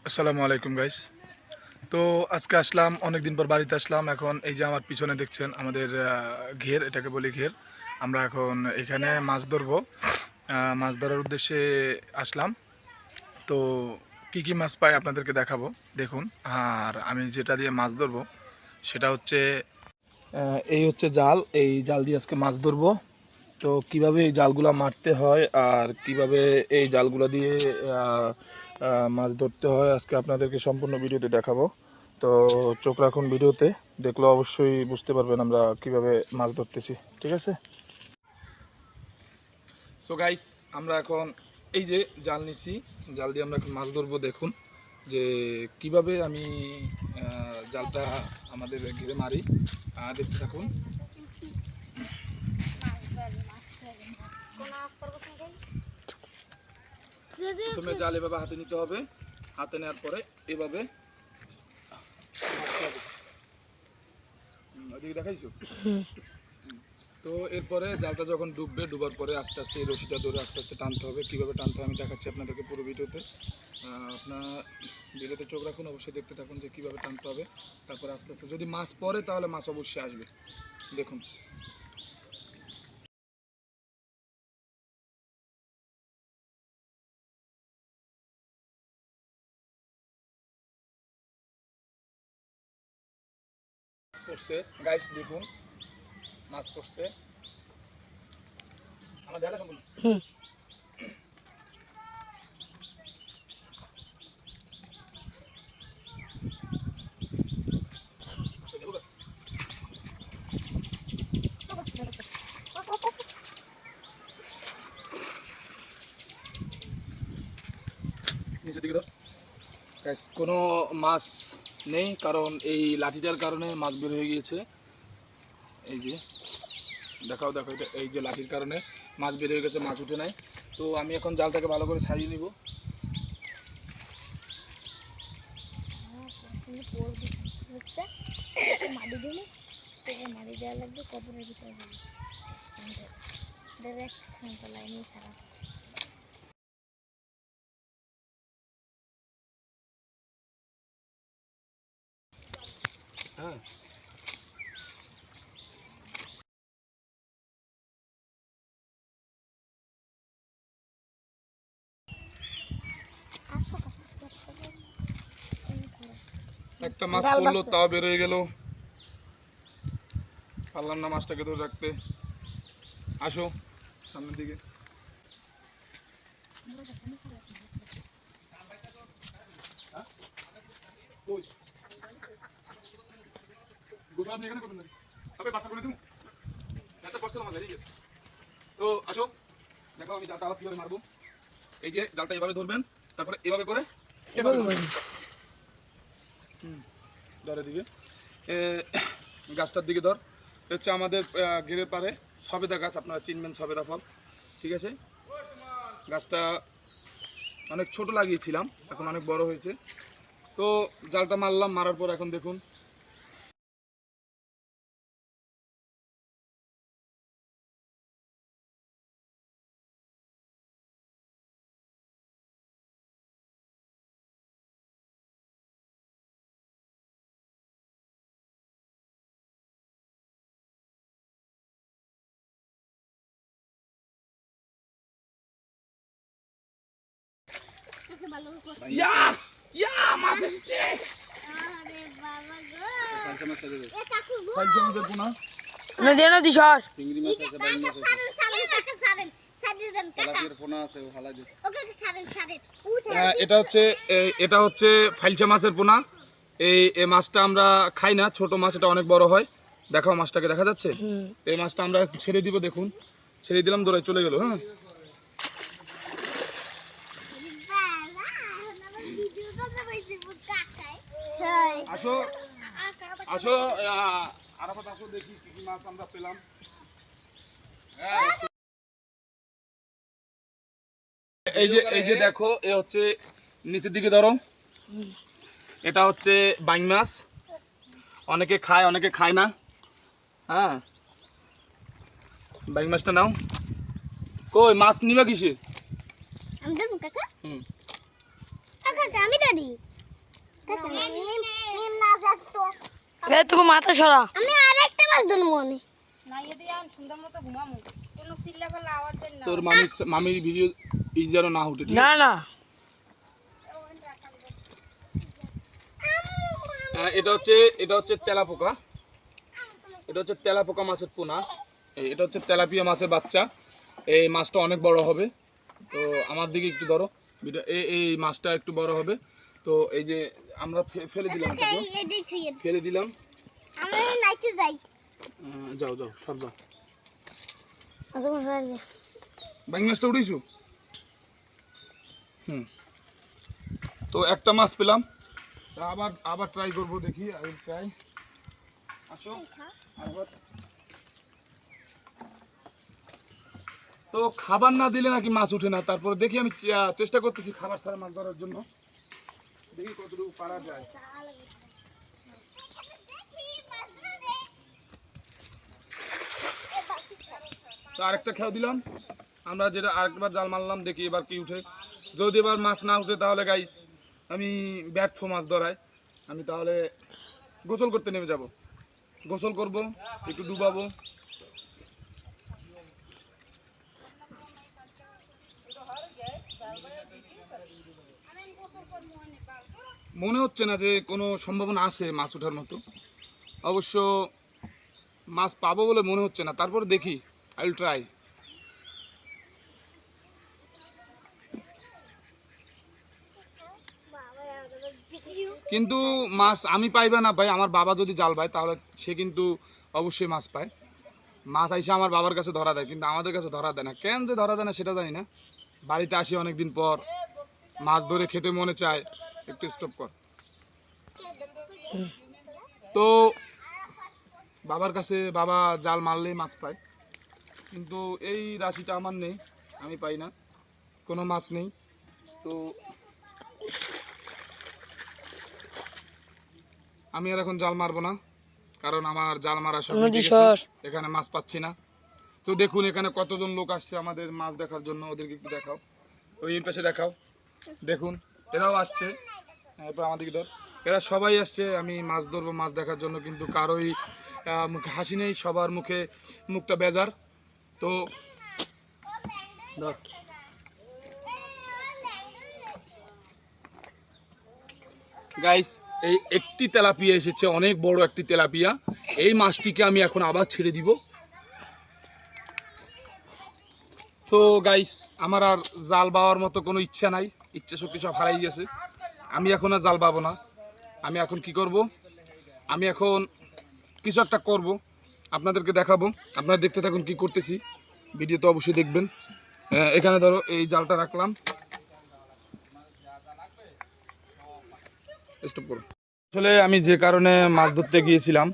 আসসালামু আলাইকুম গাইস। তো আজকে আসলাম, অনেক দিন পর বাড়িতে আসলাম। এখন এই যে আমার পিছনে দেখছেন আমাদের ঘের, এটাকে বলি ঘের। আমরা এখন এখানে মাছ ধরবো, মাছ ধরার উদ্দেশ্যে আসলাম। তো কি কি মাছ পাই আপনাদেরকে দেখাবো, দেখুন। আর আমি যেটা দিয়ে মাছ ধরবো সেটা হচ্ছে এই হচ্ছে জাল। এই জাল দিয়ে আজকে মাছ ধরবো। তো কিভাবে এই জালগুলা মারতে হয় আর কিভাবে এই জালগুলা দিয়ে মাছ ধরতে হয় আজকে আপনাদেরকে সম্পূর্ণ ভিডিওতে দেখাবো। তো চোখ রাখুন ভিডিওতে, দেখলে অবশ্যই বুঝতে পারবেন আমরা কিভাবে মাছ ধরতেছি, ঠিক আছে? সো গাইস, আমরা এখন এই যে জাল নিছি, জাল দিয়ে আমরা এখন মাছ ধরবো। দেখুন যে কিভাবে আমি জালটা আমাদের ঘিরে মারি, দেখতে থাকুন। প্রথমে জাল এভাবে হাতে নিতে হবে, হাতে নেওয়ার পরে এভাবে ওদিকে দেখাইছো। তো এরপরে জালটা যখন ডুববে, ডুবার পরে আস্তে আস্তে এই রশিটা ধরে আস্তে আস্তে টানতে হবে। কীভাবে টানতে হবে আমি দেখাচ্ছি আপনাদেরকে পুরো ভিডিওতে। আপনার ভিডিওতে চোখ রাখুন, অবশ্যই দেখতে থাকুন যে কীভাবে টানতে হবে। তারপরে আস্তে আস্তে যদি মাছ পড়ে তাহলে মাছ অবশ্যই আসবে, দেখুন। পড়ছে গাইস, দেখুন মাছ পড়ছে আমার দেখা সম্পূর্ণ। নিচের দিকে ধর গাইস, কোনো মাছ নেই, কারণ এই লাঠিটার কারণে মাছ বের হয়ে গিয়েছে। এই যে দেখাও, দেখো, এটা এই যে লাঠির কারণে মাছ বের হয়ে গেছে, মাছ উঠে নাই। তো আমি এখন জালটাকে ভালো করে ছাড়িয়ে নিব। মাটি দেওয়া লাগবে কবরের ভিতরে লাইনে খারাপ। হ্যাঁ, একটা মাছ পড়লো, তাও বের হয়ে গেল। পারলাম না মাছটাকে ধরে রাখতে। আসো সামনের দিকে। তো আসো, দেখো আমি জালটা আবার কিভাবে মারবো। এই যে জালটা এভাবে ধরবেন, তারপরে এভাবে করে এভাবে ধরে দিকে গাছটার দিকে ধর। হচ্ছে আমাদের ঘেরের পারে সবেদা গাছ, আপনারা চিনবেন সবেদা ফল, ঠিক আছে? গাছটা অনেক ছোট লাগিয়েছিলাম, এখন অনেক বড় হয়েছে। তো জালটা মারলাম, মারার পর এখন দেখুন মাছ এসছে। এটা হচ্ছে ফাইলচা মাছের পোনা। এই মাছটা আমরা খাই না, ছোট মাছ, এটা অনেক বড় হয়। দেখাও মাছটাকে, দেখা যাচ্ছে? এই মাছটা আমরা ছেড়ে দিব, দেখুন ছেড়ে দিলাম, দৌড়ায় চলে গেল। হ্যাঁ, আসো আসো আরাফাত, আসো দেখি কি কি মাছ আমরা পেলাম। এই যে দেখো, এ হচ্ছে নিচের দিকে ধরো, এটা হচ্ছে বাইং মাছ। অনেকে খায়, অনেকে খায় না। হ্যাঁ, বাইং মাছটা নাও। কই মাছ নিবা কিসে? আমি দেবো কাকা। কাকা আমি দাঁড়ি। তোকে মাথা সরা। আমি আরেকটা মাছ ধরবো মনে তোর মামির ভিডিও এই যেন না উঠে, ঠিক না আছে? না এটা হচ্ছে তেলাপোকা, এটা হচ্ছে তেলাপোকা মাছের পোনা, এটা হচ্ছে তেলাপিয়া মাছের বাচ্চা। এই মাছটা অনেক বড় হবে। তো আমার দিকে একটু ধরো, এই মাছটা একটু বড় হবে। তো এই যে আমরা ফেলে দিলাম, ফেলে দিলাম। যাও যাও সব যাও। ব্যাঙ মাছটা উঠেছো? তো একটা মাছ পেলাম, আবার আবার ট্রাই করবো, দেখি আই উইল ট্রাই। আসো আবার। তো খাবার না দিলে নাকি মাছ উঠে না, তারপরে দেখি আমি চেষ্টা করতেছি খাবার ছাড়া মাছ ধরার জন্য, দেখি কতটুকু পারা যায়। তো আরেকটা খেয়াল দিলাম আমরা, যেটা আরেকবার জাল মারলাম, দেখি এবার কি উঠে। যদি এবার মাছ না উঠে তাহলে গাইস আমি ব্যর্থ মাছ ধরায়। আমি তাহলে গোসল করতে নেমে যাব, গোসল করব, একটু ডুবাবো। মনে হচ্ছে না যে কোনো সম্ভাবনা আছে মাছ ওঠার মতো, অবশ্য মাছ পাবো বলে মনে হচ্ছে না, তারপর দেখি, আই উইল ট্রাই। কিন্তু মাছ আমি পাই বা না পাই, আমার বাবা যদি জাল পায় তাহলে সে কিন্তু অবশ্যই মাছ পায়। মাছ আইসে আমার বাবার কাছে ধরা দেয়, কিন্তু আমাদের কাছে ধরা দেয় না। কেন যে ধরা দেয় না সেটা জানি না। বাড়িতে আসি অনেকদিন পর, মাছ ধরে খেতে মনে চায়। একটু স্টপ কর। তো বাবার কাছে বাবা জাল মারলেই মাছ পায়, কিন্তু এই রাশিটা আমার নেই, আমি পাই না, কোনো মাছ নেই। তো আমি আর এখন জাল মারবো না, কারণ আমার জাল মারা সব মিটে গেছে, এখানে মাছ পাচ্ছি না। তো দেখুন এখানে কতজন লোক আসছে আমাদের মাছ দেখার জন্য, ওদেরকে একটু দেখাও, ওই পাশে দেখাও, দেখুন এরাও আসছে। এরপর আমাদেরকে ধর, এরা সবাই আসছে আমি মাছ ধরবো, মাছ দেখার জন্য, কিন্তু কারোই মুখে হাসি নেই, সবার মুখে মুখটা বেজার। তো ধর, গাইস এই একটি তেলাপিয়া এসেছে, অনেক বড় একটি তেলাপিয়া। এই মাছটিকে আমি এখন আবার ছেড়ে দিব। তো গাইস আমার আর জাল বাওয়ার মতো কোনো ইচ্ছা নাই, ইচ্ছা শক্তি সব হারাই গেছে। আমি এখন আর জাল পাবো না। আমি এখন কি করব, আমি এখন কিছু একটা করব, আপনাদেরকে দেখাবো। আপনারা দেখতে থাকুন কি করতেছি, ভিডিও তো অবশ্যই দেখবেন। এখানে ধরো এই জালটা রাখলাম, স্টপ করো। আসলে আমি যে কারণে মাছ ধরতে গিয়েছিলাম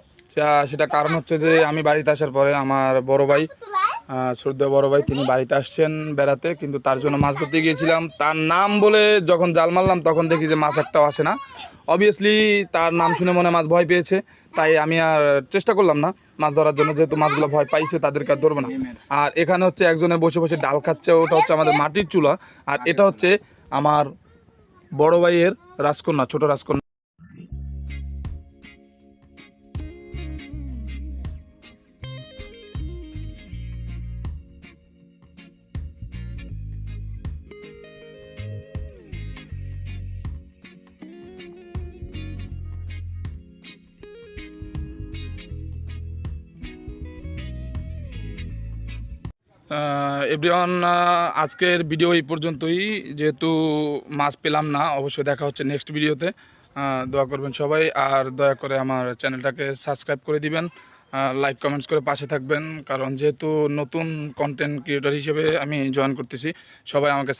সেটা কারণ হচ্ছে যে আমি বাড়িতে আসার পরে আমার বড় ভাই, শ্রদ্ধেয় বড় ভাই, তিনি বাড়িতে আসছেন বেড়াতে, কিন্তু তার জন্য মাছ ধরতে গিয়েছিলাম। তার নাম বলে যখন জাল মারলাম তখন দেখি যে মাছ একটাও আসে না। অবভিয়াসলি তার নাম শুনে মনে মাছ ভয় পেয়েছে, তাই আমি আর চেষ্টা করলাম না মাছ ধরার জন্য, যেহেতু মাছগুলো ভয় পাইছে তাদেরকে আর ধরবো না। আর এখানে হচ্ছে একজনে বসে বসে ডাল খাচ্ছে, ওটা হচ্ছে আমাদের মাটির চুলা, আর এটা হচ্ছে আমার বড় ভাইয়ের রাজকন্যা, ছোট রাজকন্যা। এভরিওয়ান, আজকের ভিডিও এই পর্যন্তই। যেহেতু মাছ পেলাম না, অবশ্যই দেখা হচ্ছে নেক্সট ভিডিওতে। দোয়া করবেন সবাই, আর দয়া করে আমার চ্যানেলটাকে সাবস্ক্রাইব করে দিবেন, লাইক কমেন্টস করে পাশে থাকবেন, কারণ যেহেতু নতুন কন্টেন্ট ক্রিয়েটর হিসেবে আমি জয়েন করতেছি, সবাই আমাকে